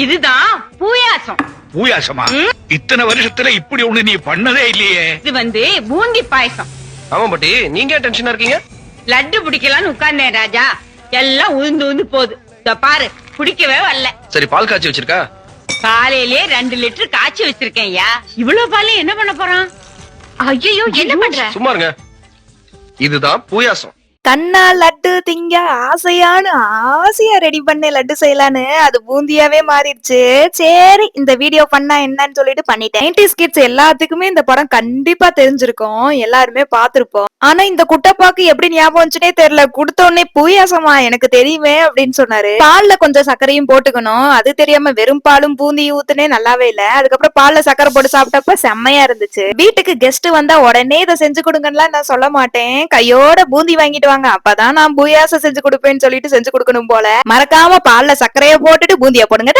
இதுதான் பூயாசம். பூயாசமா? இத்தனை வருஷத்துல இப்படி ஒண்ணு நீ பண்ணதே இல்லையே. இது பூந்தி பாயசம். ஆமா பாட்டி, நீங்க ஏன் டென்ஷனா இருக்கீங்க? லட்டு பிடிக்கலான்னு உட்கார்ந்தேன் ராஜா, எல்லாம் உழுந்து போகுது. இதோ பாரு, பிடிக்கவே வரல. சரி, பால் காய்ச்சி வச்சிருக்கா? காலையிலேயே 2 லிட்டர் காய்ச்சி வச்சிருக்கேன். இவ்வளவு பால் என்ன பண்ண போறான்? ஐயோ, என்ன பண்ற? சும்மா இருங்க. இதுதான் பூயாசம். கண்ணா லட்டு திங்க ஆசையா ரெடி பண்ண லட்டு செய்யலான்னு அது பூந்தியாவே மாறிடுச்சு. சரி, இந்த வீடியோ பண்ணா என்னன்னு சொல்லிட்டு பண்ணிட்டேன். 90s கிட்ஸ் எல்லாத்துக்குமே இந்த படம் கண்டிப்பா தெரிஞ்சிருக்கும், எல்லாருமே பாத்திருப்போம். ஆனா இந்த குட்டப்பாக்கு எப்படி ஞாபகம் வந்துச்சுனே தெரியல. கொடுத்த உடனே பூயாசமா எனக்கு தெரியுமே அப்படின்னு சொன்னாரு. பால்ல கொஞ்சம் சர்க்கரையும் போட்டுக்கணும், அது தெரியாம வெறும் பாலும் பூந்தியும் ஊத்துனே நல்லாவே இல்ல. அதுக்கப்புறம் பால்ல சர்க்கரை போட்டு சாப்பிட்டப்ப செம்மையா இருந்துச்சு. வீட்டுக்கு கெஸ்ட் வந்தா உடனே இதை செஞ்சு கொடுங்கன்னா நான் சொல்ல மாட்டேன், கையோட பூந்தி வாங்கிட்டு அப்பதான் நான் பூயாசம் செஞ்சு கொடுப்பேன்னு சொல்லிட்டு செஞ்சு கொடுக்கணும் போல. மறக்காம பால்ல சர்க்கரைய போட்டுட்டு பூந்தியா போடுங்க.